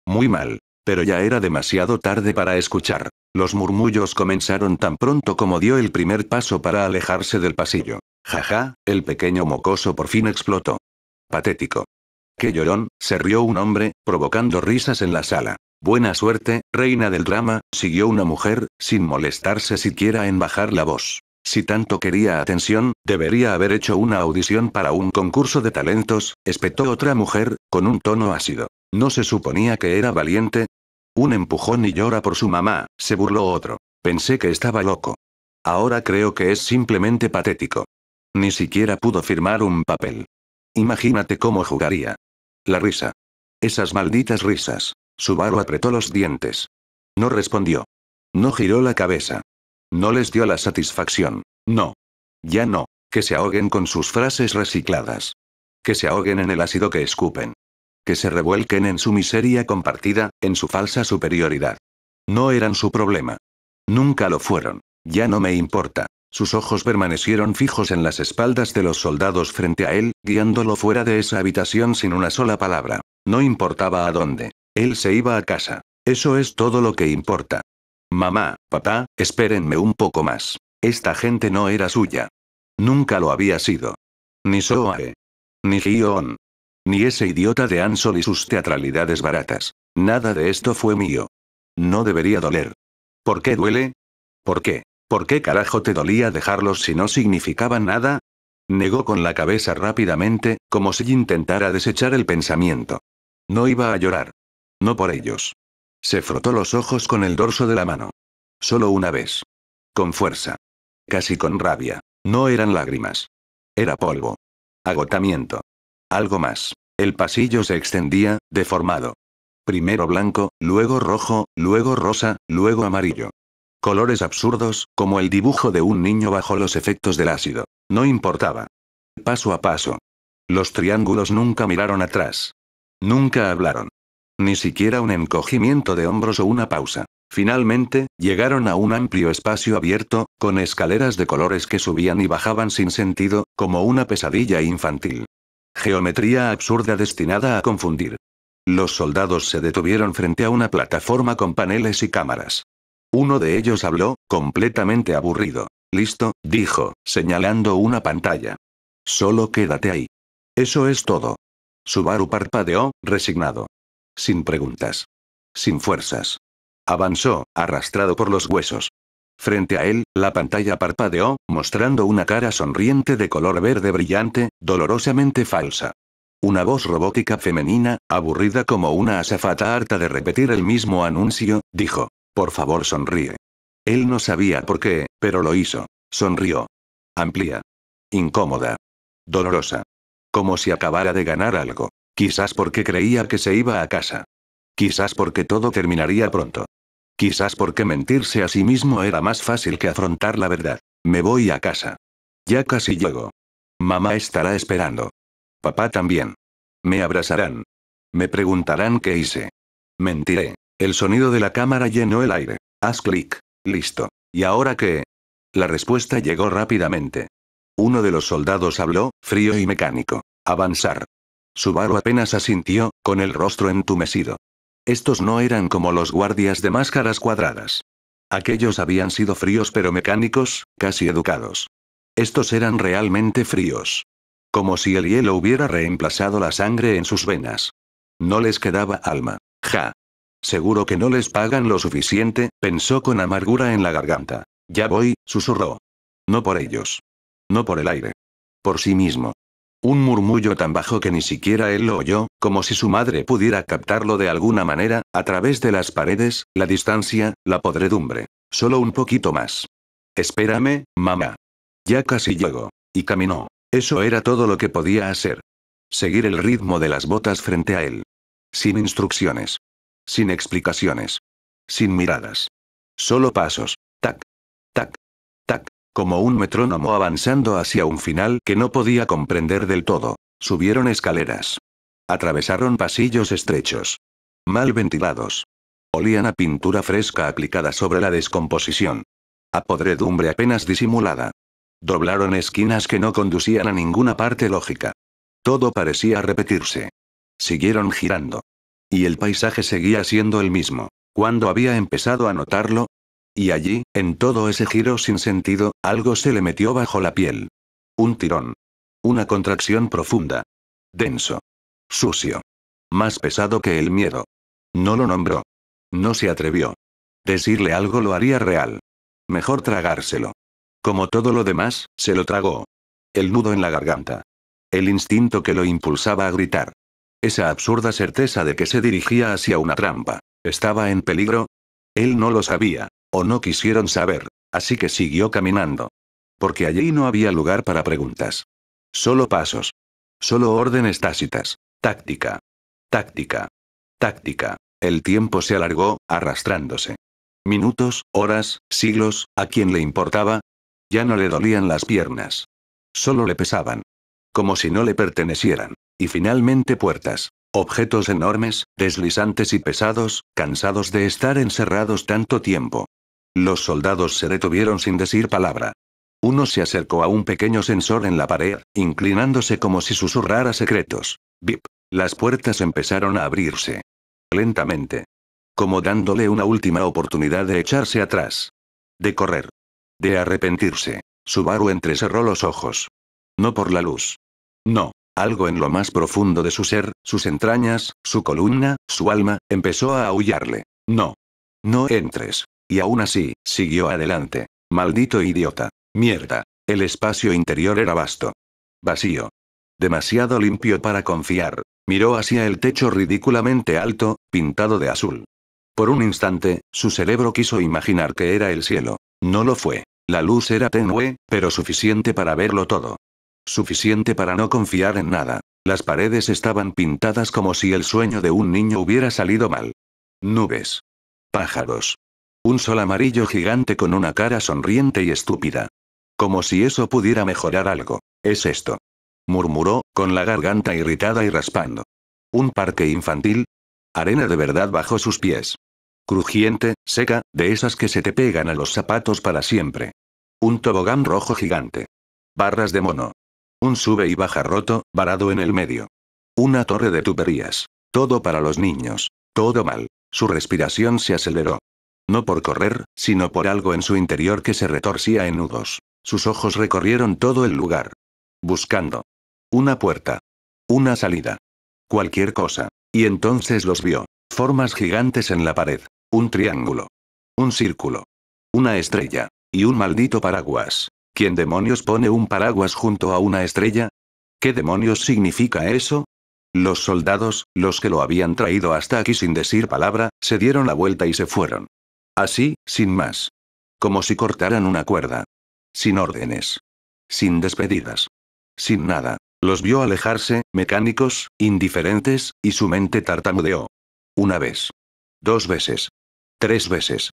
Muy mal. Pero ya era demasiado tarde para escuchar. Los murmullos comenzaron tan pronto como dio el primer paso para alejarse del pasillo. Jaja, el pequeño mocoso por fin explotó. Patético. ¡Qué llorón!, se rió un hombre, provocando risas en la sala. Buena suerte, reina del drama, siguió una mujer, sin molestarse siquiera en bajar la voz. Si tanto quería atención, debería haber hecho una audición para un concurso de talentos, espetó otra mujer, con un tono ácido. ¿No se suponía que era valiente? Un empujón y llora por su mamá, se burló otro. Pensé que estaba loco. Ahora creo que es simplemente patético. Ni siquiera pudo firmar un papel. Imagínate cómo jugaría. La risa. Esas malditas risas. Subaru apretó los dientes. No respondió. No giró la cabeza. No les dio la satisfacción. No. Ya no. Que se ahoguen con sus frases recicladas. Que se ahoguen en el ácido que escupen. Que se revuelquen en su miseria compartida, en su falsa superioridad. No eran su problema. Nunca lo fueron. Ya no me importa. Sus ojos permanecieron fijos en las espaldas de los soldados frente a él, guiándolo fuera de esa habitación sin una sola palabra. No importaba a dónde. Él se iba a casa. Eso es todo lo que importa. Mamá, papá, espérenme un poco más. Esta gente no era suya. Nunca lo había sido. Ni Soae. Ni Hyo-on. Ni ese idiota de Ansol y sus teatralidades baratas. Nada de esto fue mío. No debería doler. ¿Por qué duele? ¿Por qué? ¿Por qué carajo te dolía dejarlos si no significaban nada? Negó con la cabeza rápidamente, como si intentara desechar el pensamiento. No iba a llorar. No por ellos. Se frotó los ojos con el dorso de la mano. Solo una vez. Con fuerza. Casi con rabia. No eran lágrimas. Era polvo. Agotamiento. Algo más. El pasillo se extendía, deformado. Primero blanco, luego rojo, luego rosa, luego amarillo. Colores absurdos, como el dibujo de un niño bajo los efectos del ácido. No importaba. Paso a paso. Los triángulos nunca miraron atrás. Nunca hablaron. Ni siquiera un encogimiento de hombros o una pausa. Finalmente, llegaron a un amplio espacio abierto, con escaleras de colores que subían y bajaban sin sentido, como una pesadilla infantil. Geometría absurda destinada a confundir. Los soldados se detuvieron frente a una plataforma con paneles y cámaras. Uno de ellos habló, completamente aburrido. Listo, dijo, señalando una pantalla. Solo quédate ahí. Eso es todo. Subaru parpadeó, resignado. Sin preguntas. Sin fuerzas. Avanzó, arrastrado por los huesos. Frente a él, la pantalla parpadeó, mostrando una cara sonriente de color verde brillante, dolorosamente falsa. Una voz robótica femenina, aburrida como una azafata harta de repetir el mismo anuncio, dijo. Por favor, sonríe. Él no sabía por qué, pero lo hizo. Sonrió. Amplia. Incómoda. Dolorosa. Como si acabara de ganar algo. Quizás porque creía que se iba a casa. Quizás porque todo terminaría pronto. Quizás porque mentirse a sí mismo era más fácil que afrontar la verdad. Me voy a casa. Ya casi llego. Mamá estará esperando. Papá también. Me abrazarán. Me preguntarán qué hice. Mentiré. El sonido de la cámara llenó el aire. Haz clic. Listo. ¿Y ahora qué? La respuesta llegó rápidamente. Uno de los soldados habló, frío y mecánico. Avanzar. Subaru apenas asintió, con el rostro entumecido. Estos no eran como los guardias de máscaras cuadradas. Aquellos habían sido fríos pero mecánicos, casi educados. Estos eran realmente fríos. Como si el hielo hubiera reemplazado la sangre en sus venas. No les quedaba alma. Ja. Seguro que no les pagan lo suficiente, pensó con amargura en la garganta. Ya voy, susurró. No por ellos. No por el aire. Por sí mismo. Un murmullo tan bajo que ni siquiera él lo oyó, como si su madre pudiera captarlo de alguna manera, a través de las paredes, la distancia, la podredumbre. Solo un poquito más. Espérame, mamá. Ya casi llego. Y caminó. Eso era todo lo que podía hacer. Seguir el ritmo de las botas frente a él. Sin instrucciones. Sin explicaciones. Sin miradas. Solo pasos. Tac. Tac. Tac. Como un metrónomo avanzando hacia un final que no podía comprender del todo. Subieron escaleras. Atravesaron pasillos estrechos. Mal ventilados. Olían a pintura fresca aplicada sobre la descomposición. A podredumbre apenas disimulada. Doblaron esquinas que no conducían a ninguna parte lógica. Todo parecía repetirse. Siguieron girando. Y el paisaje seguía siendo el mismo. ¿Cuándo había empezado a notarlo? Y allí, en todo ese giro sin sentido, algo se le metió bajo la piel. Un tirón. Una contracción profunda. Denso. Sucio. Más pesado que el miedo. No lo nombró. No se atrevió. Decirle algo lo haría real. Mejor tragárselo. Como todo lo demás, se lo tragó. El nudo en la garganta. El instinto que lo impulsaba a gritar. Esa absurda certeza de que se dirigía hacia una trampa. ¿Estaba en peligro? Él no lo sabía. O no quisieron saber, así que siguió caminando. Porque allí no había lugar para preguntas. Solo pasos. Solo órdenes tácitas. Táctica. Táctica. Táctica. El tiempo se alargó, arrastrándose. Minutos, horas, siglos, ¿a quién le importaba? Ya no le dolían las piernas. Solo le pesaban. Como si no le pertenecieran. Y finalmente puertas. Objetos enormes, deslizantes y pesados, cansados de estar encerrados tanto tiempo. Los soldados se detuvieron sin decir palabra. Uno se acercó a un pequeño sensor en la pared, inclinándose como si susurrara secretos. Bip. Las puertas empezaron a abrirse. Lentamente. Como dándole una última oportunidad de echarse atrás. De correr. De arrepentirse. Subaru entrecerró los ojos. No por la luz. No. Algo en lo más profundo de su ser, sus entrañas, su columna, su alma, empezó a aullarle. No. No entres. Y aún así, siguió adelante. Maldito idiota. Mierda. El espacio interior era vasto. Vacío. Demasiado limpio para confiar. Miró hacia el techo ridículamente alto, pintado de azul. Por un instante, su cerebro quiso imaginar que era el cielo. No lo fue. La luz era tenue, pero suficiente para verlo todo. Suficiente para no confiar en nada. Las paredes estaban pintadas como si el sueño de un niño hubiera salido mal. Nubes. Pájaros. Un sol amarillo gigante con una cara sonriente y estúpida. Como si eso pudiera mejorar algo. Es esto. Murmuró, con la garganta irritada y raspando. ¿Un parque infantil? Arena de verdad bajo sus pies. Crujiente, seca, de esas que se te pegan a los zapatos para siempre. Un tobogán rojo gigante. Barras de mono. Un sube y baja roto, varado en el medio. Una torre de tuberías. Todo para los niños. Todo mal. Su respiración se aceleró. No por correr, sino por algo en su interior que se retorcía en nudos. Sus ojos recorrieron todo el lugar. Buscando. Una puerta. Una salida. Cualquier cosa. Y entonces los vio. Formas gigantes en la pared. Un triángulo. Un círculo. Una estrella. Y un maldito paraguas. ¿Quién demonios pone un paraguas junto a una estrella? ¿Qué demonios significa eso? Los soldados, los que lo habían traído hasta aquí sin decir palabra, se dieron la vuelta y se fueron. Así, sin más. Como si cortaran una cuerda. Sin órdenes. Sin despedidas. Sin nada. Los vio alejarse, mecánicos, indiferentes, y su mente tartamudeó. Una vez. 2 veces. 3 veces.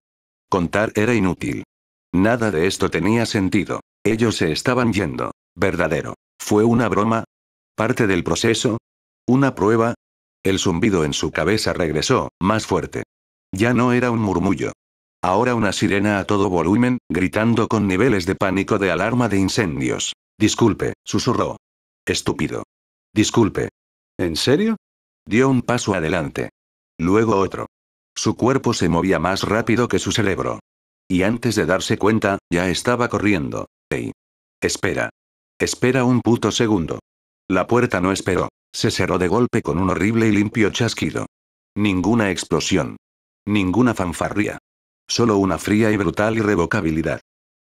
Contar era inútil. Nada de esto tenía sentido. Ellos se estaban yendo. Verdadero. ¿Fue una broma? ¿Parte del proceso? ¿Una prueba? El zumbido en su cabeza regresó, más fuerte. Ya no era un murmullo. Ahora una sirena a todo volumen, gritando con niveles de pánico de alarma de incendios. Disculpe, susurró. Estúpido. Disculpe. ¿En serio? Dio un paso adelante. Luego otro. Su cuerpo se movía más rápido que su cerebro. Y antes de darse cuenta, ya estaba corriendo. ¡Ey! Espera. Espera un puto segundo. La puerta no esperó. Se cerró de golpe con un horrible y limpio chasquido. Ninguna explosión. Ninguna fanfarria. Solo una fría y brutal irrevocabilidad.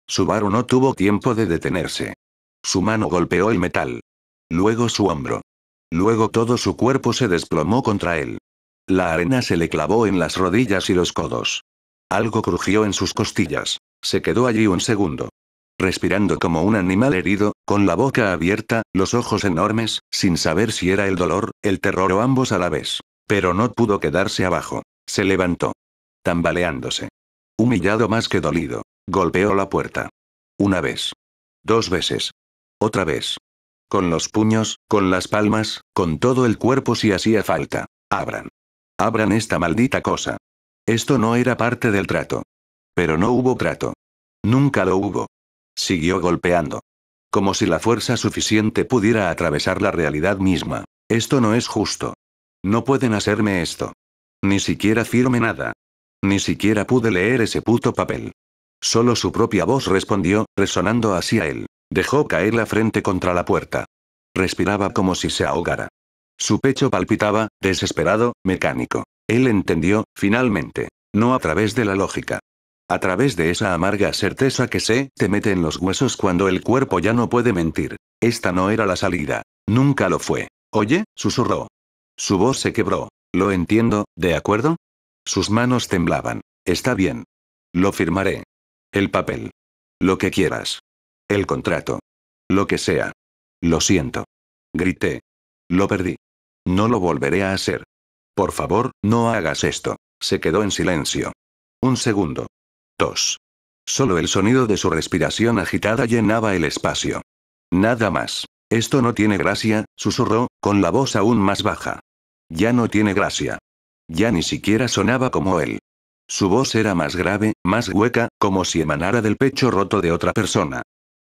Subaru no tuvo tiempo de detenerse. Su mano golpeó el metal. Luego su hombro. Luego todo su cuerpo se desplomó contra él. La arena se le clavó en las rodillas y los codos. Algo crujió en sus costillas. Se quedó allí un segundo. Respirando como un animal herido, con la boca abierta, los ojos enormes, sin saber si era el dolor, el terror o ambos a la vez. Pero no pudo quedarse abajo. Se levantó. Tambaleándose. Humillado más que dolido. Golpeó la puerta. Una vez. 2 veces. Otra vez. Con los puños, con las palmas, con todo el cuerpo si hacía falta. Abran. Abran esta maldita cosa. Esto no era parte del trato. Pero no hubo trato. Nunca lo hubo. Siguió golpeando. Como si la fuerza suficiente pudiera atravesar la realidad misma. Esto no es justo. No pueden hacerme esto. Ni siquiera firme nada. Ni siquiera pude leer ese puto papel. Solo su propia voz respondió, resonando hacia él. Dejó caer la frente contra la puerta. Respiraba como si se ahogara. Su pecho palpitaba, desesperado, mecánico. Él entendió, finalmente. No a través de la lógica. A través de esa amarga certeza que se te mete en los huesos cuando el cuerpo ya no puede mentir. Esta no era la salida. Nunca lo fue. Oye, susurró. Su voz se quebró. Lo entiendo, ¿de acuerdo? Sus manos temblaban. Está bien. Lo firmaré. El papel. Lo que quieras. El contrato. Lo que sea. Lo siento. Grité. Lo perdí. No lo volveré a hacer. Por favor, no hagas esto. Se quedó en silencio. Un segundo. 2. Solo el sonido de su respiración agitada llenaba el espacio. Nada más. Esto no tiene gracia, susurró, con la voz aún más baja. Ya no tiene gracia. Ya ni siquiera sonaba como él. Su voz era más grave, más hueca, como si emanara del pecho roto de otra persona.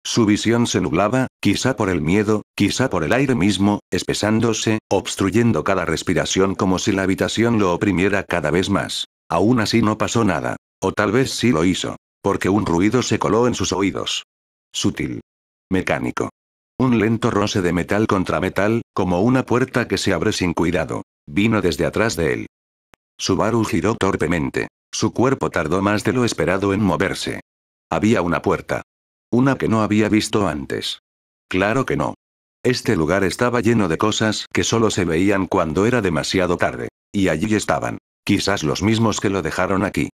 Su visión se nublaba, quizá por el miedo, quizá por el aire mismo, espesándose, obstruyendo cada respiración como si la habitación lo oprimiera cada vez más. Aún así no pasó nada. O tal vez sí lo hizo. Porque un ruido se coló en sus oídos. Sutil. Mecánico. Un lento roce de metal contra metal, como una puerta que se abre sin cuidado. Vino desde atrás de él. Subaru giró torpemente. Su cuerpo tardó más de lo esperado en moverse. Había una puerta. Una que no había visto antes. Claro que no. Este lugar estaba lleno de cosas que solo se veían cuando era demasiado tarde. Y allí estaban. Quizás los mismos que lo dejaron aquí.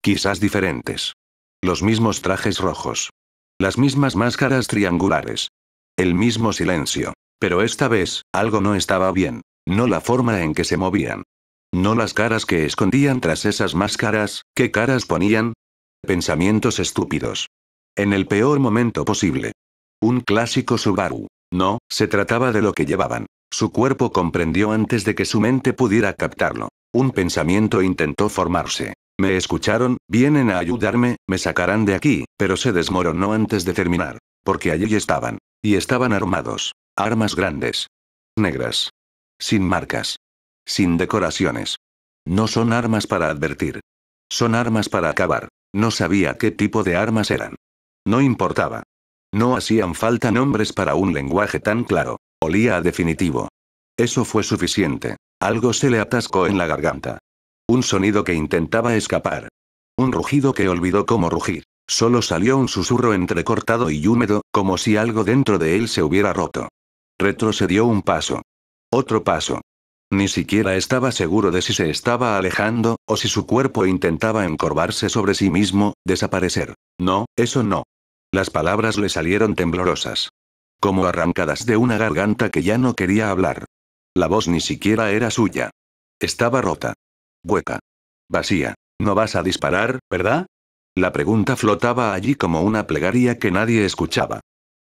Quizás diferentes. Los mismos trajes rojos. Las mismas máscaras triangulares. El mismo silencio. Pero esta vez, algo no estaba bien. No la forma en que se movían. No las caras que escondían tras esas máscaras. ¿Qué caras ponían? Pensamientos estúpidos. En el peor momento posible. Un clásico Subaru. No, se trataba de lo que llevaban. Su cuerpo comprendió antes de que su mente pudiera captarlo. Un pensamiento intentó formarse. Me escucharon, vienen a ayudarme, me sacarán de aquí, pero se desmoronó antes de terminar. Porque allí estaban. Y estaban armados. Armas grandes. Negras. Sin marcas. Sin decoraciones. No son armas para advertir. Son armas para acabar. No sabía qué tipo de armas eran. No importaba. No hacían falta nombres para un lenguaje tan claro. Olía a definitivo. Eso fue suficiente. Algo se le atascó en la garganta. Un sonido que intentaba escapar. Un rugido que olvidó cómo rugir. Solo salió un susurro entrecortado y húmedo, como si algo dentro de él se hubiera roto. Retrocedió un paso. Otro paso. Ni siquiera estaba seguro de si se estaba alejando, o si su cuerpo intentaba encorvarse sobre sí mismo, desaparecer. No, eso no. Las palabras le salieron temblorosas. como arrancadas de una garganta que ya no quería hablar. La voz ni siquiera era suya. Estaba rota. Hueca. Vacía. No vas a disparar, ¿verdad? La pregunta flotaba allí como una plegaria que nadie escuchaba.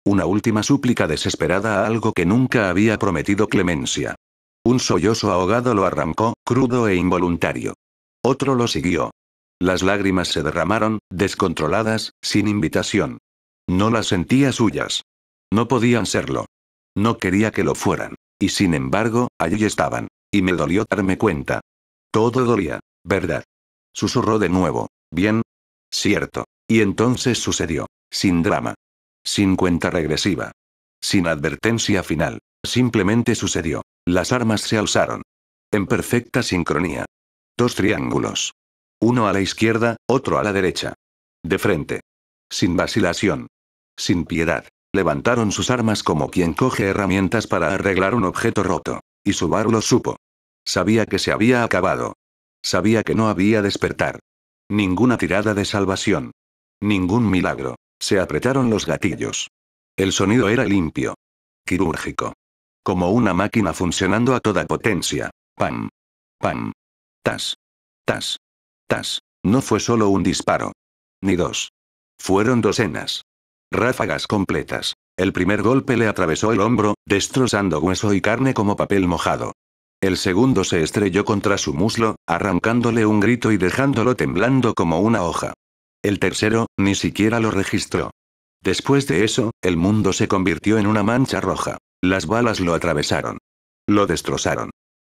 Una última súplica desesperada a algo que nunca había prometido clemencia. Un sollozo ahogado lo arrancó, crudo e involuntario. Otro lo siguió. Las lágrimas se derramaron, descontroladas, sin invitación. No las sentía suyas. No podían serlo. No quería que lo fueran. Y sin embargo, allí estaban. Y me dolió darme cuenta. Todo dolía, ¿verdad? Susurró de nuevo. Bien. Cierto. Y entonces sucedió. Sin drama. Sin cuenta regresiva. Sin advertencia final. Simplemente sucedió. Las armas se alzaron. En perfecta sincronía. 2 triángulos. Uno a la izquierda, otro a la derecha. De frente. Sin vacilación. Sin piedad. Levantaron sus armas como quien coge herramientas para arreglar un objeto roto. Y Subaru lo supo. Sabía que se había acabado. Sabía que no había despertar. Ninguna tirada de salvación. Ningún milagro. Se apretaron los gatillos. El sonido era limpio. Quirúrgico. Como una máquina funcionando a toda potencia. Pam. Pam. Tas. Tas. Tas. No fue solo un disparo. Ni 2. Fueron docenas. Ráfagas completas. El primer golpe le atravesó el hombro, destrozando hueso y carne como papel mojado. El segundo se estrelló contra su muslo, arrancándole un grito y dejándolo temblando como una hoja. El tercero, ni siquiera lo registró. Después de eso, el mundo se convirtió en una mancha roja. Las balas lo atravesaron. Lo destrozaron.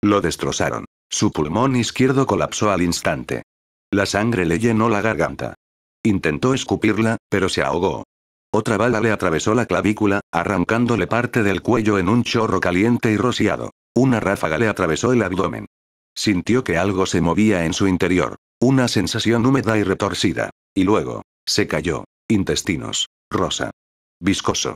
Lo destrozaron. Su pulmón izquierdo colapsó al instante. La sangre le llenó la garganta. Intentó escupirla, pero se ahogó. Otra bala le atravesó la clavícula, arrancándole parte del cuello en un chorro caliente y rociado. Una ráfaga le atravesó el abdomen. Sintió que algo se movía en su interior. Una sensación húmeda y retorcida. Y luego, se cayó. Intestinos. Rosa. Viscoso.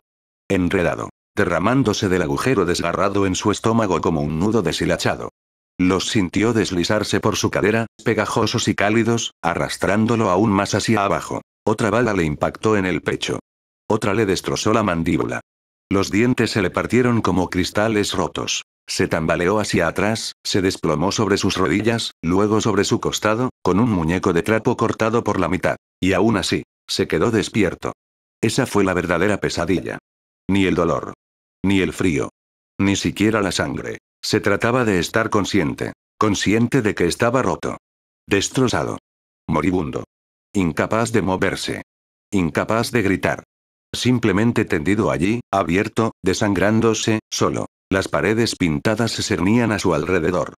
Enredado. Derramándose del agujero desgarrado en su estómago como un nudo deshilachado. Los sintió deslizarse por su cadera, pegajosos y cálidos, arrastrándolo aún más hacia abajo. Otra bala le impactó en el pecho. Otra le destrozó la mandíbula. Los dientes se le partieron como cristales rotos. Se tambaleó hacia atrás, se desplomó sobre sus rodillas, luego sobre su costado, con un muñeco de trapo cortado por la mitad. Y aún así, se quedó despierto. Esa fue la verdadera pesadilla. Ni el dolor. Ni el frío. Ni siquiera la sangre. Se trataba de estar consciente. Consciente de que estaba roto. Destrozado. Moribundo. Incapaz de moverse. Incapaz de gritar. Simplemente tendido allí, abierto, desangrándose, solo. Las paredes pintadas se cernían a su alrededor.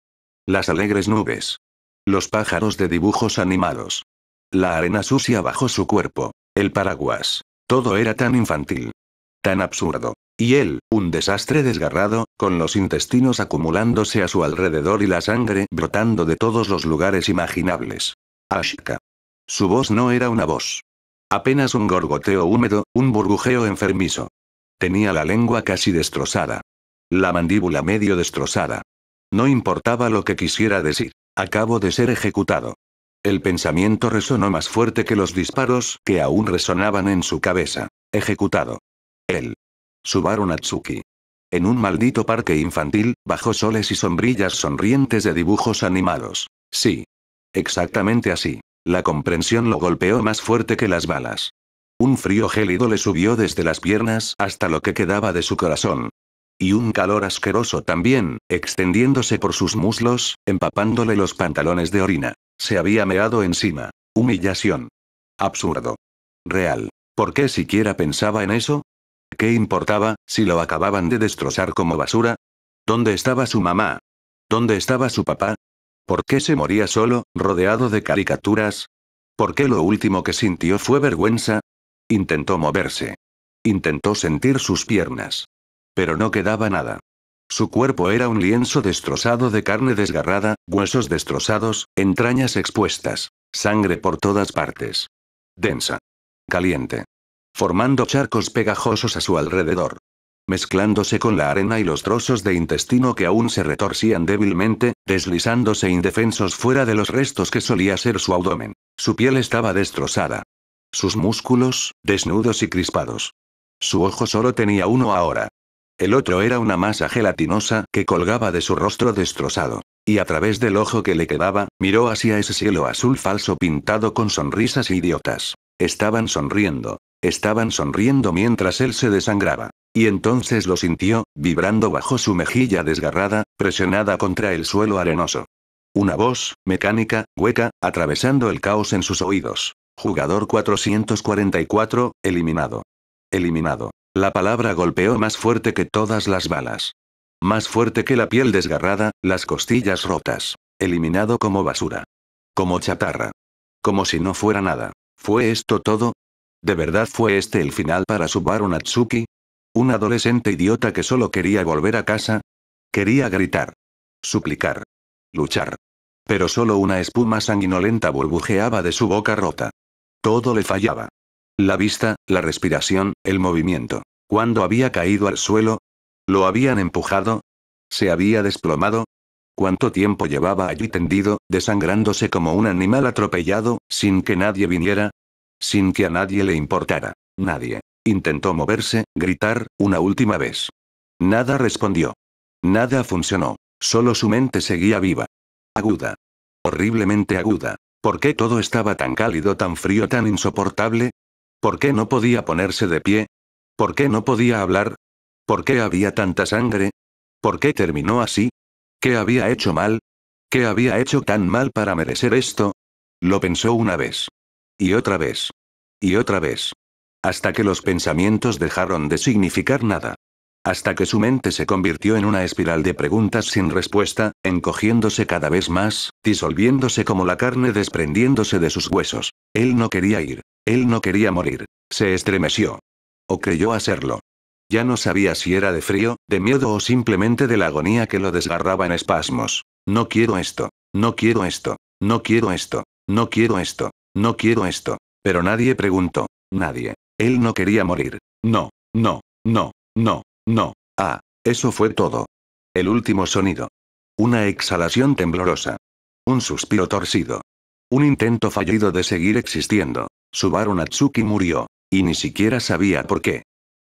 Las alegres nubes. Los pájaros de dibujos animados. La arena sucia bajo su cuerpo. El paraguas. Todo era tan infantil. Tan absurdo. Y él, un desastre desgarrado, con los intestinos acumulándose a su alrededor y la sangre brotando de todos los lugares imaginables. Ashika. Su voz no era una voz. Apenas un gorgoteo húmedo, un burbujeo enfermizo. Tenía la lengua casi destrozada. La mandíbula medio destrozada. No importaba lo que quisiera decir. Acabo de ser ejecutado. El pensamiento resonó más fuerte que los disparos que aún resonaban en su cabeza. Ejecutado. Él. Subaru Natsuki. En un maldito parque infantil, bajo soles y sombrillas sonrientes de dibujos animados. Sí. Exactamente así. La comprensión lo golpeó más fuerte que las balas. Un frío gélido le subió desde las piernas hasta lo que quedaba de su corazón. Y un calor asqueroso también, extendiéndose por sus muslos, empapándole los pantalones de orina. Se había meado encima. Humillación. Absurdo. Real. ¿Por qué siquiera pensaba en eso? ¿Qué importaba, si lo acababan de destrozar como basura? ¿Dónde estaba su mamá? ¿Dónde estaba su papá? ¿Por qué se moría solo, rodeado de caricaturas? ¿Por qué lo último que sintió fue vergüenza? Intentó moverse. Intentó sentir sus piernas. Pero no quedaba nada. Su cuerpo era un lienzo destrozado de carne desgarrada, huesos destrozados, entrañas expuestas, sangre por todas partes. Densa. Caliente. Formando charcos pegajosos a su alrededor. Mezclándose con la arena y los trozos de intestino que aún se retorcían débilmente, deslizándose indefensos fuera de los restos que solía ser su abdomen. Su piel estaba destrozada. Sus músculos, desnudos y crispados. Su ojo solo tenía uno ahora. El otro era una masa gelatinosa que colgaba de su rostro destrozado. Y a través del ojo que le quedaba, miró hacia ese cielo azul falso pintado con sonrisas idiotas. Estaban sonriendo. Estaban sonriendo mientras él se desangraba. Y entonces lo sintió, vibrando bajo su mejilla desgarrada, presionada contra el suelo arenoso. Una voz, mecánica, hueca, atravesando el caos en sus oídos. Jugador 444, eliminado. Eliminado. La palabra golpeó más fuerte que todas las balas. Más fuerte que la piel desgarrada, las costillas rotas. Eliminado como basura. Como chatarra. Como si no fuera nada. ¿Fue esto todo? ¿De verdad fue este el final para Subaru Natsuki? ¿Un adolescente idiota que solo quería volver a casa? Quería gritar. Suplicar. Luchar. Pero solo una espuma sanguinolenta burbujeaba de su boca rota. Todo le fallaba. La vista, la respiración, el movimiento. ¿Cuándo había caído al suelo? ¿Lo habían empujado? ¿Se había desplomado? ¿Cuánto tiempo llevaba allí tendido, desangrándose como un animal atropellado, sin que nadie viniera? Sin que a nadie le importara. Nadie. Intentó moverse, gritar, una última vez. Nada respondió. Nada funcionó. Solo su mente seguía viva. Aguda. Horriblemente aguda. ¿Por qué todo estaba tan cálido, tan frío, tan insoportable? ¿Por qué no podía ponerse de pie? ¿Por qué no podía hablar? ¿Por qué había tanta sangre? ¿Por qué terminó así? ¿Qué había hecho mal? ¿Qué había hecho tan mal para merecer esto? Lo pensó una vez. Y otra vez. Y otra vez. Hasta que los pensamientos dejaron de significar nada. Hasta que su mente se convirtió en una espiral de preguntas sin respuesta, encogiéndose cada vez más, disolviéndose como la carne desprendiéndose de sus huesos. Él no quería ir. Él no quería morir. Se estremeció. O creyó hacerlo. Ya no sabía si era de frío, de miedo o simplemente de la agonía que lo desgarraba en espasmos. No quiero esto. No quiero esto. No quiero esto. No quiero esto. No quiero esto. Pero nadie preguntó. Nadie. Él no quería morir. No. No. No. No. No. Ah. Eso fue todo. El último sonido. Una exhalación temblorosa. Un suspiro torcido. Un intento fallido de seguir existiendo. Subaru Natsuki murió. Y ni siquiera sabía por qué.